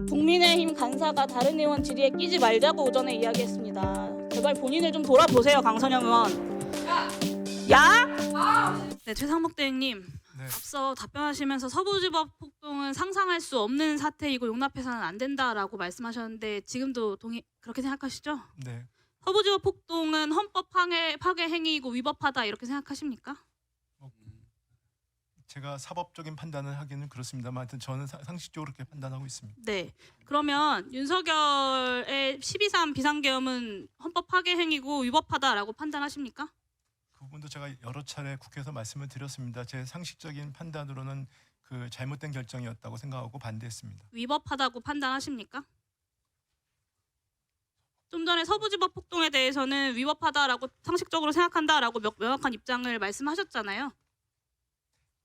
국민의힘 간사가 다른 의원 질의에 끼지 말자고 오전에 이야기했습니다. 제발 본인을 좀 돌아보세요, 강선영 의원. 야! 네, 최상목 대행님. 네. 앞서 답변하시면서 서부지법 폭동은 상상할 수 없는 사태이고 용납해서는 안 된다라고 말씀하셨는데 지금도 그렇게 생각하시죠? 네. 서부지법 폭동은 헌법 파괴 행위이고 위법하다 이렇게 생각하십니까? 제가 사법적인 판단을 하기는 그렇습니다만 하여튼 저는 상식적으로 그렇게 판단하고 있습니다. 네. 그러면 윤석열의 12.3 비상계엄은 헌법 파괴 행위고 위법하다라고 판단하십니까? 그 부분도 제가 여러 차례 국회에서 말씀을 드렸습니다. 제 상식적인 판단으로는 그 잘못된 결정이었다고 생각하고 반대했습니다. 위법하다고 판단하십니까? 좀 전에 서부지법 폭동에 대해서는 위법하다라고 상식적으로 생각한다라고 명확한 입장을 말씀하셨잖아요.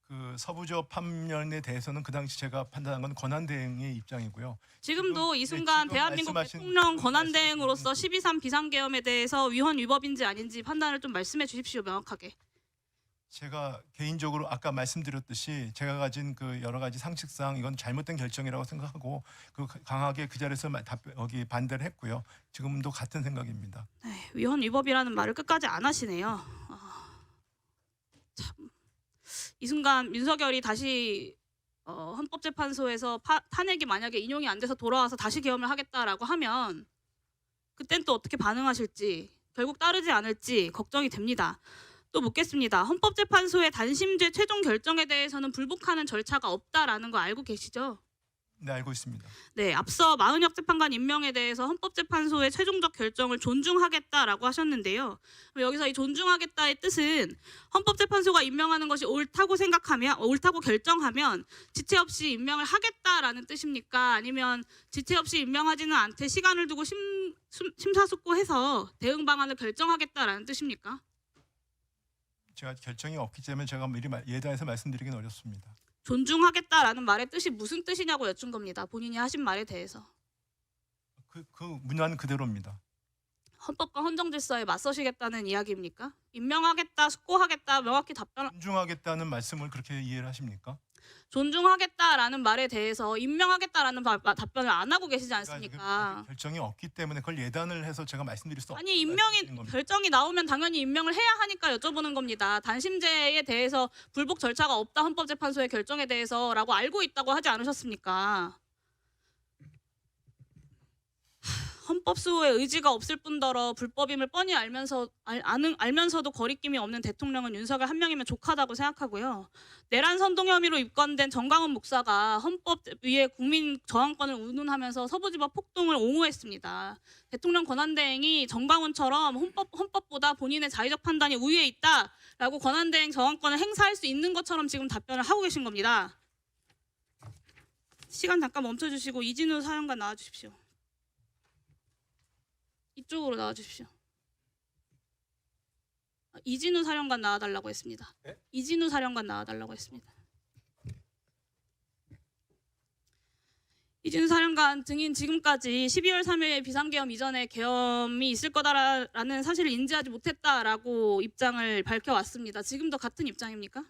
그 서부지법 판면에 대해서는 그 당시 제가 판단한 건 권한대행의 입장이고요. 지금도 이 순간 지금 대한민국 말씀하신 대통령 그 권한대행으로서 12.3 비상계엄에 대해서 위헌 위법인지 아닌지 판단을 좀 말씀해 주십시오, 명확하게. 제가 개인적으로 아까 말씀드렸듯이 제가 가진 그 여러 가지 상식상 이건 잘못된 결정이라고 생각하고 그 강하게 그 자리에서 여기 반대를 했고요. 지금도 같은 생각입니다. 네, 위헌 위법이라는 말을 끝까지 안 하시네요. 참. 이 순간 윤석열이 다시 헌법재판소에서 탄핵이 만약에 인용이 안 돼서 돌아와서 다시 계엄을 하겠다라고 하면 그땐 또 어떻게 반응하실지 결국 따르지 않을지 걱정이 됩니다. 또 묻겠습니다. 헌법재판소의 단심제 최종 결정에 대해서는 불복하는 절차가 없다라는 거 알고 계시죠? 네, 알고 있습니다. 네, 앞서 마은혁 재판관 임명에 대해서 헌법재판소의 최종적 결정을 존중하겠다라고 하셨는데요. 여기서 이 존중하겠다의 뜻은 헌법재판소가 임명하는 것이 옳다고 결정하면 지체 없이 임명을 하겠다라는 뜻입니까? 아니면 지체 없이 임명하지는 않되 시간을 두고 심사숙고해서 대응 방안을 결정하겠다라는 뜻입니까? 제가 결정이 없기 때문에 제가 미리 예단해서 말씀드리기는 어렵습니다. 존중하겠다라는 말의 뜻이 무슨 뜻이냐고 여쭌 겁니다. 본인이 하신 말에 대해서. 그 문화는 그대로입니다. 헌법과 헌정질서에 맞서시겠다는 이야기입니까? 임명하겠다, 숙고하겠다 명확히 존중하겠다는 말씀을 그렇게 이해를 하십니까? 존중하겠다라는 말에 대해서 임명하겠다라는 답변을 안 하고 계시지 않습니까? 결정이 없기 때문에 그걸 예단을 해서 제가 말씀드릴 수 없는 아니 결정이 나오면 당연히 임명을 해야 하니까 여쭤보는 겁니다. 단심제에 대해서 불복 절차가 없다 헌법재판소의 결정에 대해서라고 알고 있다고 하지 않으셨습니까? 헌법수호의 의지가 없을 뿐더러 불법임을 뻔히 알면서도 거리낌이 없는 대통령은 윤석열 한 명이면 족하다고 생각하고요. 내란 선동 혐의로 입건된 정광훈 목사가 헌법 위에 국민 저항권을 운운하면서 서부지법 폭동을 옹호했습니다. 대통령 권한대행이 정광훈처럼 헌법보다 본인의 자의적 판단이 우위에 있다라고 권한대행 저항권을 행사할 수 있는 것처럼 지금 답변을 하고 계신 겁니다. 시간 잠깐 멈춰주시고 이진우 사령관 나와주십시오. 이쪽으로 나와주십시오. 이진우 사령관 나와달라고 했습니다. 네? 이진우 사령관 나와달라고 했습니다. 이진우 사령관 증인 지금까지 12월 3일 비상계엄 이전에 계엄이 있을 거다라는 사실을 인지하지 못했다라고 입장을 밝혀왔습니다. 지금도 같은 입장입니까?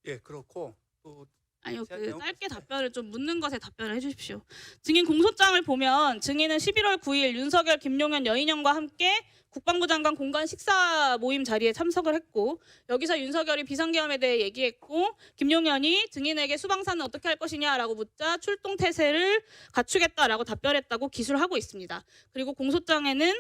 예, 그렇고 또 아니요, 짧게 답변을 좀 묻는 것에 답변을 해주십시오. 증인 공소장을 보면 증인은 11월 9일 윤석열, 김용현, 여인영과 함께 국방부 장관 공관 식사 모임 자리에 참석을 했고 여기서 윤석열이 비상계엄에 대해 얘기했고 김용현이 증인에게 수방사는 어떻게 할 것이냐라고 묻자 출동 태세를 갖추겠다라고 답변했다고 기술하고 있습니다. 그리고 공소장에는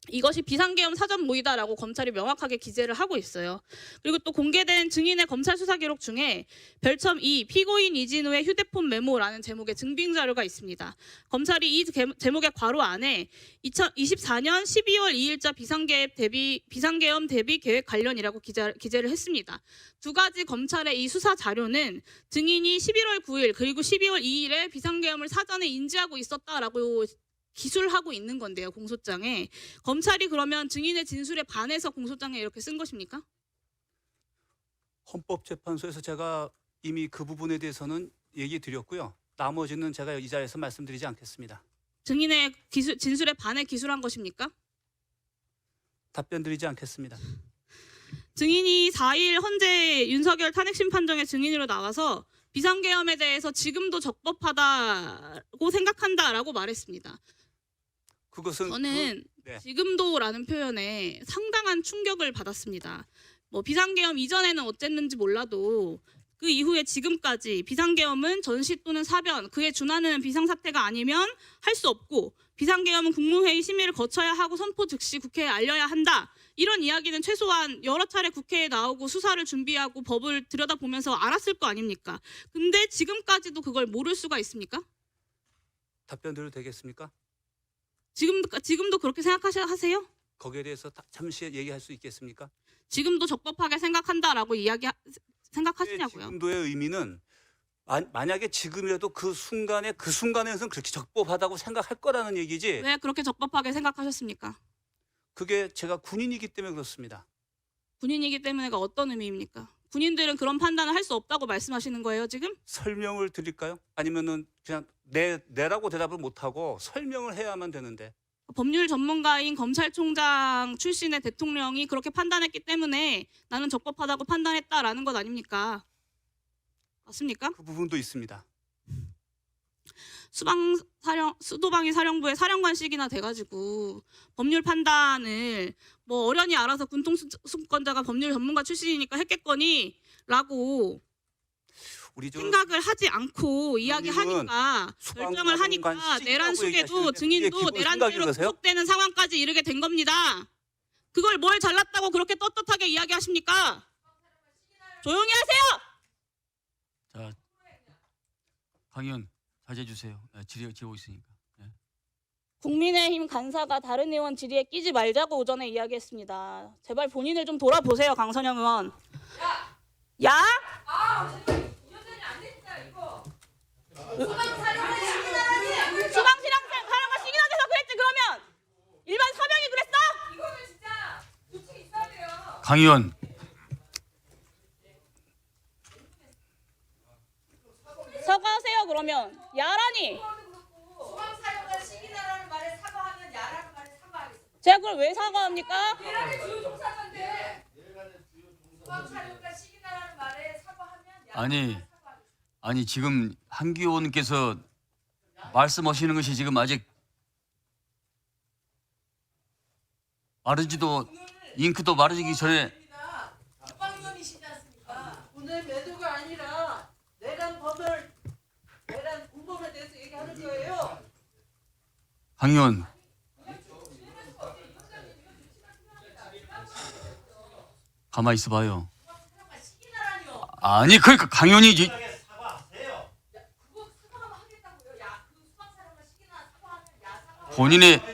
이것이 비상계엄 사전 모의다라고 검찰이 명확하게 기재를 하고 있어요. 그리고 또 공개된 증인의 검찰 수사 기록 중에 별첨 2 피고인 이진우의 휴대폰 메모라는 제목의 증빙 자료가 있습니다. 검찰이 이 제목의 괄호 안에 2024년 12월 2일자 비상계엄 대비 계획 관련이라고 기재를 했습니다. 두 가지 검찰의 이 수사 자료는 증인이 11월 9일 그리고 12월 2일에 비상계엄을 사전에 인지하고 있었다라고 기술하고 있는 건데요. 공소장에. 검찰이 그러면 증인의 진술에 반해서 공소장에 이렇게 쓴 것입니까? 헌법재판소에서 제가 이미 그 부분에 대해서는 얘기 드렸고요. 나머지는 제가 이 자리에서 말씀드리지 않겠습니다. 증인의 진술에 반해 기술한 것입니까? 답변 드리지 않겠습니다. 증인이 4일 헌재 윤석열 탄핵심판정의 증인으로 나와서 비상계엄에 대해서 지금도 적법하다고 생각한다라고 말했습니다. 그것은 저는 네. 지금도라는 표현에 상당한 충격을 받았습니다. 뭐 비상계엄 이전에는 어쨌는지 몰라도 그 이후에 지금까지 비상계엄은 전시 또는 사변, 그에 준하는 비상사태가 아니면 할 수 없고 비상계엄은 국무회의 심의를 거쳐야 하고 선포 즉시 국회에 알려야 한다. 이런 이야기는 최소한 여러 차례 국회에 나오고 수사를 준비하고 법을 들여다보면서 알았을 거 아닙니까? 근데 지금까지도 그걸 모를 수가 있습니까? 답변 드려도 되겠습니까? 지금도 그렇게 생각하세요? 거기에 대해서 잠시 얘기할 수 있겠습니까? 지금도 적법하게 생각한다라고 생각하시냐고요? 지금도의 의미는 만약에 지금이라도 그 순간에서는 그렇게 적법하다고 생각할 거라는 얘기지. 왜 그렇게 적법하게 생각하셨습니까? 그게 제가 군인이기 때문에 그렇습니다. 군인이기 때문에가 어떤 의미입니까? 군인들은 그런 판단을 할 수 없다고 말씀하시는 거예요, 지금? 설명을 드릴까요? 아니면은 그냥 내라고 대답을 못하고 설명을 해야만 되는데. 법률 전문가인 검찰총장 출신의 대통령이 그렇게 판단했기 때문에 나는 적법하다고 판단했다라는 것 아닙니까? 맞습니까? 그 부분도 있습니다. 수도방위 사령부의 사령관식이나 돼가지고 법률 판단을 뭐 어련히 알아서 군통수권자가 법률 전문가 출신이니까 했겠거니라고 우리 생각을 하지 않고 이야기하니까 결정을 하니까 내란 수계도 증인도 내란죄로 구속되는 상황까지 이르게 된 겁니다. 그걸 뭘 잘났다고 그렇게 떳떳하게 이야기하십니까? 조용히 하세요. 자, 강의원 자제해 주세요. 질의하고 있으니까. 네. 국민의힘 간사가 다른 의원 질의에 끼지 말자고 오전에 이야기했습니다. 제발 본인을 좀 돌아보세요, 강선영 의원. 야? 수방사령관 시기나돼서 그랬지 그러면? 일반 사병이 그랬어? 이거는 진짜 규칙이 있어야 돼요. 강의원 사과하세요 그러면. 야라니. 수방사령관 시기나라는 말에 사과하면 야라는 말에 사과하겠습니다. 제가 그걸 왜 사과합니까? 내란의 주요 종사자인데 수방사령관 시기나라는 말에 사과하면 야라는 아니. 말에 사과하겠습니다. 아니 지금 한기 의원께서 말씀하시는 것이 지금 아직 마르지도 잉크도 마르기 전에 국방위원이시지 않습니까? 오늘 매도가 아니라 내란 공범에 대해서 얘기하는 거예요. 강 의원 가만히 있어봐요. 시기나라니요. 아니 그러니까 강 의원이 그거 사과하면 하겠다고요. 야, 그 수방사령관 시기나라 사과하면 야 사과. 본인의 그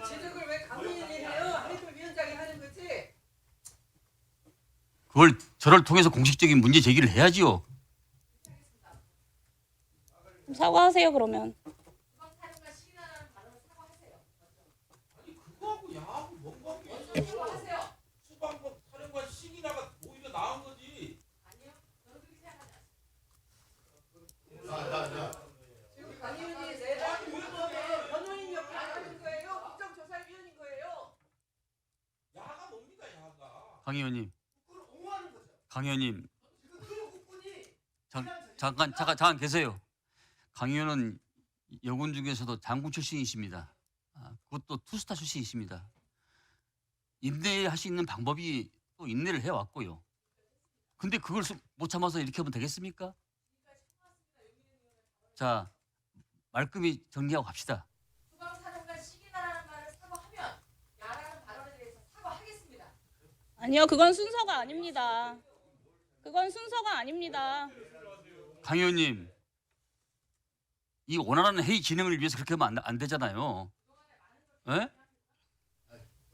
지적을 왜 강민이 해요? 해설위원장이 하는 거지. 그걸 저를 통해서 공식적인 문제 제기를 해야지요. 사과하세요 그러면. 수방사령관 시기나라는 발언을 사과하세요. 그거하고 야하고 뭔 관계야? 사과하세요. 수방법 사령관 시기나가 오히려 나은 거지. 아니요. 저는 그렇게 생각하지 않습니다. 지금 강 의원이 내란 공범의 변호인 역할을 하는 거예요. 국정조사위원인 거예요. 야가 뭡니까 야가? 강 의원님, 그걸 옹호하는 거죠. 강 의원님 그 국군이 잠깐 계세요. 강 의원은 여군 중에서도 장군 출신이십니다. 그것도 투스타 출신이십니다. 인내할 수 있는 방법이 또 인내를 해왔고요. 근데 그걸 못 참아서 이렇게 하면 되겠습니까? 자, 말끔히 정리하고 갑시다. 수방사령관 시기나라는 말을 사과하면 야라는 발언에 대해서 사과하겠습니다. 아니요 그건 순서가 아닙니다. 그건 순서가 아닙니다. 강 의원님, 이 원활한 회의 진행을 위해서 그렇게 하면 안 되잖아요. 예?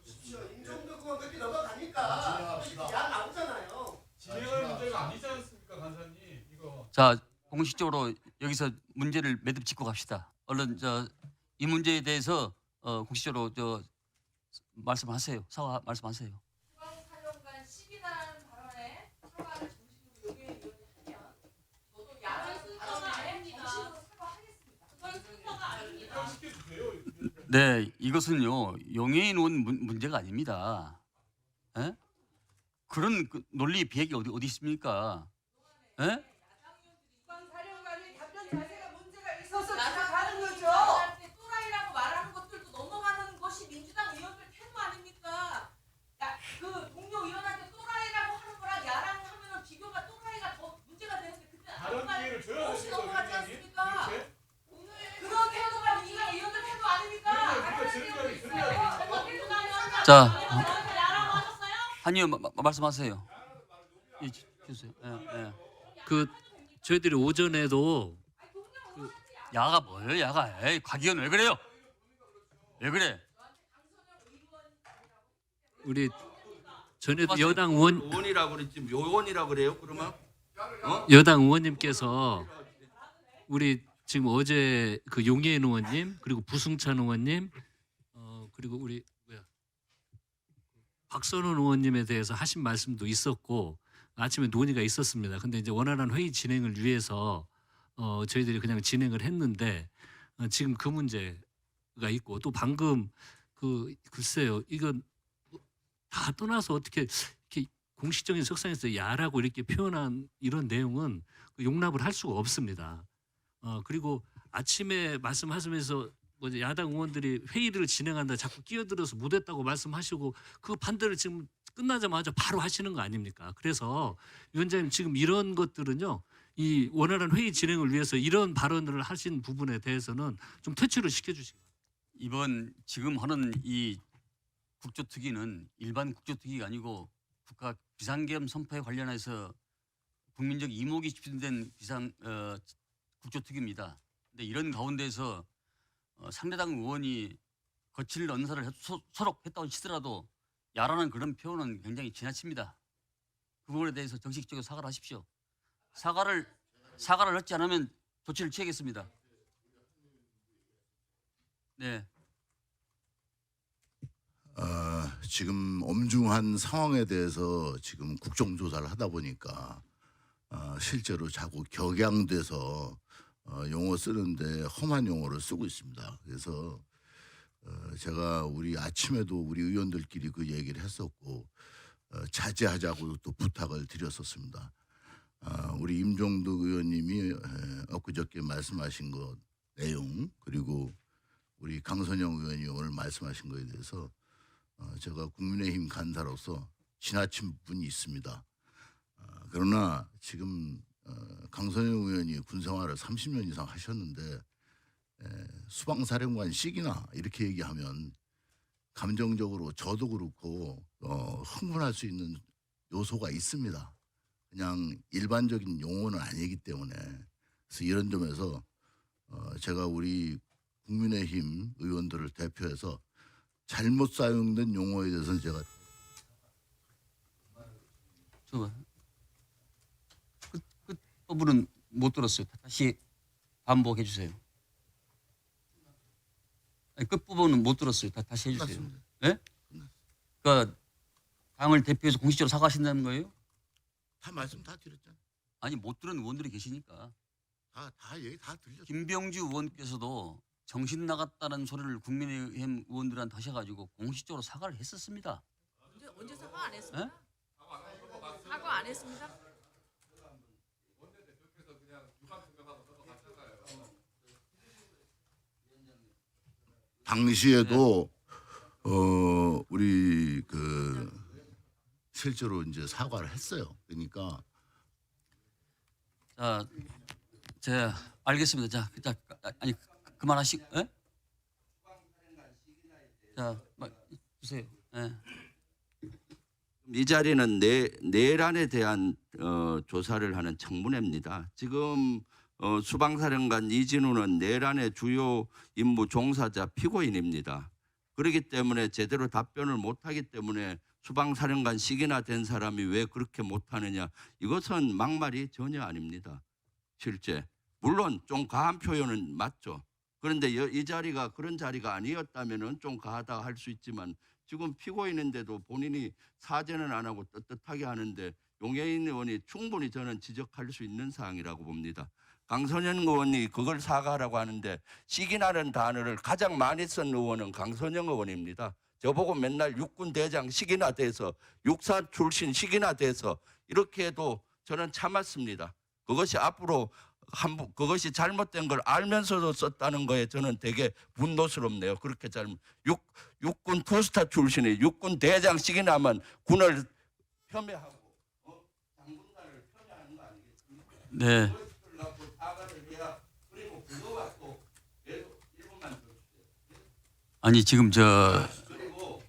임종덕 의원 그렇게 넘어가니까 야 나오잖아요. 진행할 문제가 아니지 않습니까, 간사님? 이거. 자, 공식적으로 여기서 문제를 매듭 짓고 갑시다. 얼른 이 문제에 대해서 공식적으로 말씀하세요. 사과 말씀하세요. 수방사령관 시기나라는 발언에 사과를 정식으로 용해위원이 하면 저도 야라는 발언에 정식으로 사과하겠습니다. 그건 순서가 아닙니다. 시켜주세요. 네, 이것은요 용해인 온 문제가 아닙니다. 예? 그런 논리 비약이 어디 있습니까? 예? 사령관의 답변 자세가 문제가 있어서 지적하는 거죠. 또라이라고 말하는 것들도 넘어가는 것이 민주당 의원들 태도 아닙니까? 그 동료 의원한테 또라이라고 하는 거랑 야랑 하면은 비교가 또라이가 더 문제가 되는데 그때 다른 기회를 줘야 없이 됩니다, 넘어가지 위원장님. 않습니까? 그렇지? 그런 태도가 민주당 의원들 태도 아닙니까? 그러니까 질문이 들려야 자, 야라고 하셨어요? 한의원 말씀하세요. 예, 주세요. 예, 예. 그 저희들이 오전에도 야가 뭐예요, 야가? 에이, 곽의원 왜 그래요? 왜 그래? 우리 전에도 맞아요. 여당 의원 의원이라고 그랬지 요원이라고 그래요? 그러면 여당 의원님께서 우리 지금 어제 그 용해인 의원님 그리고 부승찬 의원님 그리고 우리 박선원 의원님에 대해서 하신 말씀도 있었고 아침에 논의가 있었습니다. 근데 이제 원활한 회의 진행을 위해서 저희들이 그냥 진행을 했는데 지금 그 문제가 있고 또 방금 글쎄요 이건 다 떠나서 어떻게 이렇게 공식적인 석상에서 야라고 이렇게 표현한 이런 내용은 용납을 할 수가 없습니다. 그리고 아침에 말씀하시면서 뭐 야당 의원들이 회의를 진행한다 자꾸 끼어들어서 못했다고 말씀하시고 그 반대를 지금 끝나자마자 바로 하시는 거 아닙니까? 그래서 위원장님 지금 이런 것들은요. 이 원활한 회의 진행을 위해서 이런 발언을 하신 부분에 대해서는 좀 퇴출을 시켜주시기 바랍니다. 이번 지금 하는 이 국조특위는 일반 국조특위가 아니고 국가 비상계엄 선포에 관련해서 국민적 이목이 집중된 국조특위입니다. 근데 이런 가운데서 상대당 의원이 거칠 언사를 서로 했다고 치더라도 야라는 그런 표현은 굉장히 지나칩니다. 그 부분에 대해서 정식적으로 사과를 하십시오. 사과를 하지 않으면 조치를 취하겠습니다. 네. 지금 엄중한 상황에 대해서 지금 국정조사를 하다 보니까 실제로 자꾸 격양돼서 용어 쓰는데 험한 용어를 쓰고 있습니다. 그래서 제가 우리 아침에도 우리 의원들끼리 그 얘기를 했었고 자제하자고 또 부탁을 드렸었습니다. 우리 임종덕 의원님이 엊그저께 말씀하신 것 내용 그리고 우리 강선영 의원이 오늘 말씀하신 것에 대해서 제가 국민의힘 간사로서 지나친 부분이 있습니다. 그러나 지금 강선영 의원이 군생활을 30년 이상 하셨는데 수방사령관 시기나 이렇게 얘기하면 감정적으로 저도 그렇고 흥분할 수 있는 요소가 있습니다. 그냥 일반적인 용어는 아니기 때문에 그래서 이런 점에서 제가 우리 국민의힘 의원들을 대표해서 잘못 사용된 용어에 대해서는 제가 끝 부분은 못 들었어요. 다시 반복해 주세요. 아니, 끝 부분은 못 들었어요. 다시 해주세요. 끝났습니다. 네? 그러니까 당을 대표해서 공식적으로 사과하신다는 거예요? 다 말씀 다 드렸잖아요. 아니 못 들은 의원들이 계시니까. 다 얘기 다 들렸죠. 김병주 의원께서도 정신 나갔다는 소리를 국민의힘 의원들한테 하셔가지고 공식적으로 사과를 했었습니다. 언제 사과 안 했습니다. 에? 사과 안 했습니다. 당시에도 우리 실제로 이제 사과를 했어요. 그러니까 자, 알겠습니다. 자, 아니 그만하시. 에? 자, 주세요. 예. 이 자리는 내란에 대한 조사를 하는 청문회입니다. 지금 수방사령관 이진우는 내란의 주요 임무 종사자 피고인입니다. 그렇기 때문에 제대로 답변을 못하기 때문에 수방사령관 시기나 된 사람이 왜 그렇게 못하느냐, 이것은 막말이 전혀 아닙니다. 실제 물론 좀 과한 표현은 맞죠. 그런데 이 자리가 그런 자리가 아니었다면 좀 과하다 할 수 있지만 지금 피고인인데도 본인이 사죄는 안 하고 떳떳하게 하는데 용해인 의원이 충분히 저는 지적할 수 있는 사항이라고 봅니다. 강선영 의원이 그걸 사과하라고 하는데 시기나는 단어를 가장 많이 쓴 의원은 강선영 의원입니다. 저보고 맨날 육군 대장 시기나 돼서 육사 출신 시기나 돼서 이렇게 해도 저는 참았습니다. 그것이 앞으로 그것이 잘못된 걸 알면서도 썼다는 거에 저는 되게 분노스럽네요. 그렇게 육군 투스타 출신이 육군 대장씩이나만 군을 폄훼하고 장군단을 폄훼하는 거 아니겠습니까? 네. 그것을 갖고 사과를 해야 그리고 그거 갖고 계속 1분만 더 주세요. 아니 지금 그리고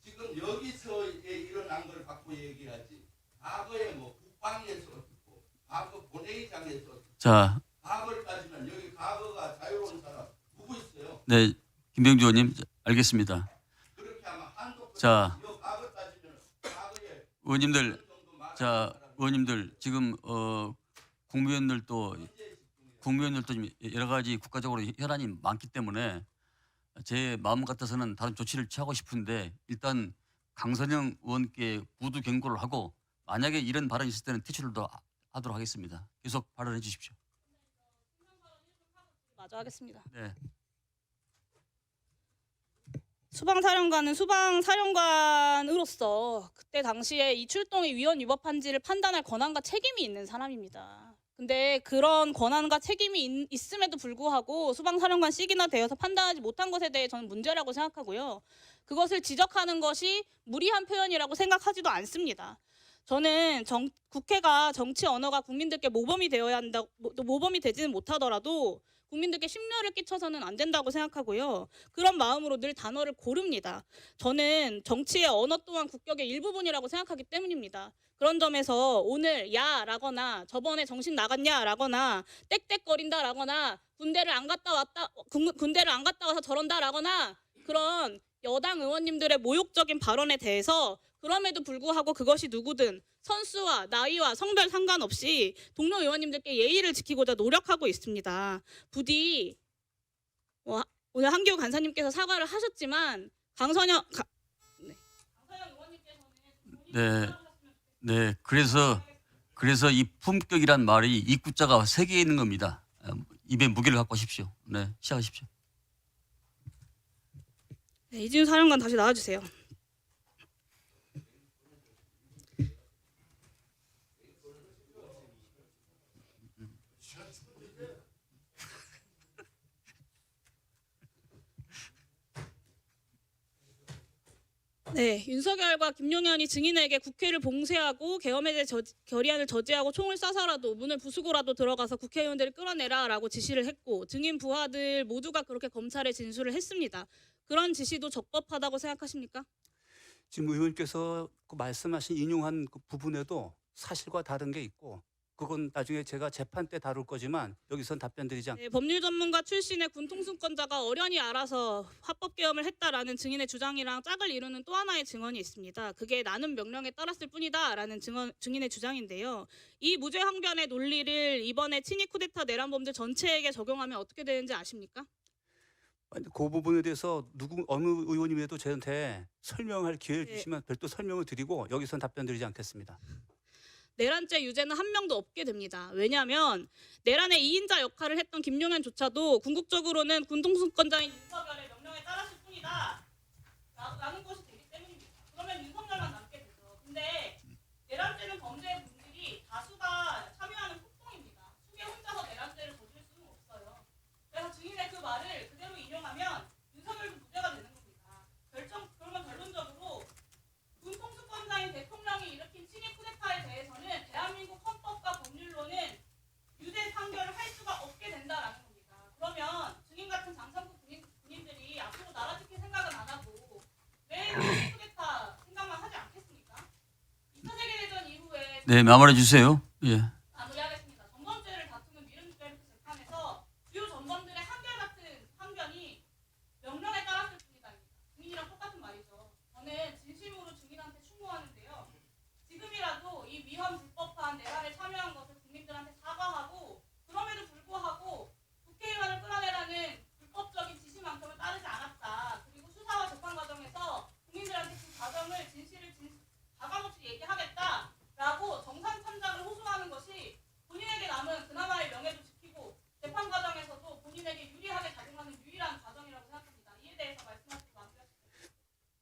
지금 여기서 일어난 걸 갖고 얘기하지. 과거에 뭐 국방에서 어떻고 과거 본회의장에서 어떻고 자, 과거를 따지면 여기 과거가 자유로운 사람 누구 있어요? 네, 김병주 의원님 알겠습니다. 그렇게 하면 한도 자, 이 과거 따지면 과거에 의원님들, 어느 정도 많은 자, 사람 의원님들 지금 국무위원들도 지금 여러 가지 국가적으로 혈안이 많기 때문에 제 마음 같아서는 다른 조치를 취하고 싶은데 일단 강선영 의원께 부두 경고를 하고 만약에 이런 발언이 있을 때는 퇴출을 더 하도록 하겠습니다. 계속 발언해 주십시오. 마저 하겠습니다. 네. 수방사령관은 수방사령관으로서 그때 당시에 이 출동이 위헌 위법한지를 판단할 권한과 책임이 있는 사람입니다. 근데 그런 권한과 책임이 있음에도 불구하고 수방사령관 시기나 되어서 판단하지 못한 것에 대해 저는 문제라고 생각하고요. 그것을 지적하는 것이 무리한 표현이라고 생각하지도 않습니다. 저는 국회가 정치 언어가 국민들께 모범이 되어야 한다, 모범이 되지는 못하더라도 국민들께 심려를 끼쳐서는 안 된다고 생각하고요. 그런 마음으로 늘 단어를 고릅니다. 저는 정치의 언어 또한 국격의 일부분이라고 생각하기 때문입니다. 그런 점에서 오늘 야라거나 저번에 정신 나갔냐라거나 떽떽거린다라거나 군대를 안 갔다 와서 저런다라거나 그런 여당 의원님들의 모욕적인 발언에 대해서 그럼에도 불구하고 그것이 누구든 선수와 나이와 성별 상관없이 동료 의원님들께 예의를 지키고자 노력하고 있습니다. 부디 오늘 한기호 간사님께서 사과를 하셨지만 강선영 의원님께서는 네. 그래서 이 품격이란 말이 입구자가 3개 있는 겁니다. 입에 무게를 갖고 하십시오. 네, 시작하십시오. 네, 이진우 사령관 다시 나와주세요. 네, 윤석열과 김용현이 증인에게 국회를 봉쇄하고 계엄에 대해 결의안을 저지하고 총을 쏴서라도 문을 부수고라도 들어가서 국회의원들을 끌어내라라고 지시를 했고 증인 부하들 모두가 그렇게 검찰에 진술을 했습니다. 그런 지시도 적법하다고 생각하십니까? 지금 의원님께서 그 말씀하신 인용한 그 부분에도 사실과 다른 게 있고 그건 나중에 제가 재판 때 다룰 거지만 여기선 답변 드리지 않겠습니다. 네, 법률 전문가 출신의 군통수권자가 어련히 알아서 합법 계엄을 했다라는 증인의 주장이랑 짝을 이루는 또 하나의 증언이 있습니다. 그게 나는 명령에 따랐을 뿐이다라는 증인의 주장인데요. 이 무죄 항변의 논리를 이번에 친위 쿠데타 내란범들 전체에게 적용하면 어떻게 되는지 아십니까? 그 부분에 대해서 어느 의원님에도 저한테 설명할 기회를 네. 주시면 별도 설명을 드리고 여기선 답변 드리지 않겠습니다. 내란죄 유죄는 한 명도 없게 됩니다. 왜냐하면 내란의 2인자 역할을 했던 김용현조차도 궁극적으로는 군통수권자인 윤석열의 명령에 따랐을 뿐이다 라는 것이 되기 때문입니다. 그러면 윤석열만 남게 되죠. 근데 내란죄는 범죄의 본질이 다수가 참여하는 폭동입니다. 수개 혼자서 내란죄를 저지를 수는 없어요. 그래서 증인의 그 말을 그대로 인용하면 윤석열도 무죄가 되는 겁니다. 그러면 결론적으로 군통수권자인 대통령이 일으킨 친위 쿠데타에 대해서는 대한민국 헌법과 법률로는 유죄 판결을 할 수가 없게 된다라는 겁니다. 그러면 증인 같은 장성국 군인들이 앞으로 나라 지킬 생각은 안 하고 왜 친위 쿠데타 생각만 하지 않겠습니까? 2차 세계대전 이후에 네, 마무리해 주세요. 예. 마무리하겠습니다. 전범죄를 다투는 미른주변 재판에서 주요 전범들의 한결같은 항변이 명령에 따랐을 뿐이다. 증인이랑 똑같은 말이죠. 저는 진심으로 증인한테 충고하는데요. 지금이라도 이 위헌 불법한 내란에 참여한 것을 국민들한테 사과하고 그럼에도 불구하고 국회의원을 끌어내라는 불법적인 지시만큼은 따르지 않았다. 그리고 수사와 재판 과정에서 국민들한테 그 과정을 진실을 가감없이 얘기하겠다라고 정상 참작을 호소하는 것이 본인에게 남은 그나마의 명예도 지키고 재판 과정에서도 본인에게 유리하게 작용하는 유일한 과정이라고 생각합니다. 이에 대해서 말씀하시고 마무리하십시오.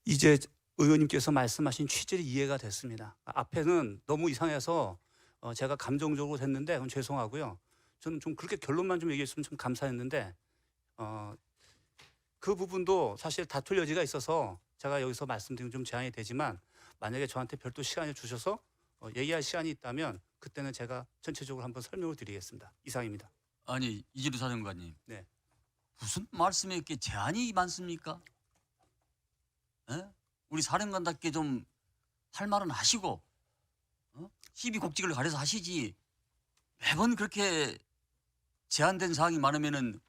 이제 의원님께서 말씀하신 취지를 이해가 됐습니다. 앞에는 너무 이상해서 제가 감정적으로 했는데 그건 죄송하고요. 저는 좀 그렇게 결론만 좀 얘기했으면 좀 감사했는데 그 부분도 사실 다툴 여지가 있어서 제가 여기서 말씀드리면 좀 제한이 되지만 만약에 저한테 별도 시간을 주셔서 얘기할 시간이 있다면 그때는 제가 전체적으로 한번 설명을 드리겠습니다. 이상입니다. 아니 이재료 사령관님. 네. 무슨 말씀에 이렇게 제한이 많습니까? 에? 우리 사령관답게 좀 할 말은 하시고 시비 곡직을 가려서 하시지 매번 그렇게 제한된 사항이 많으면은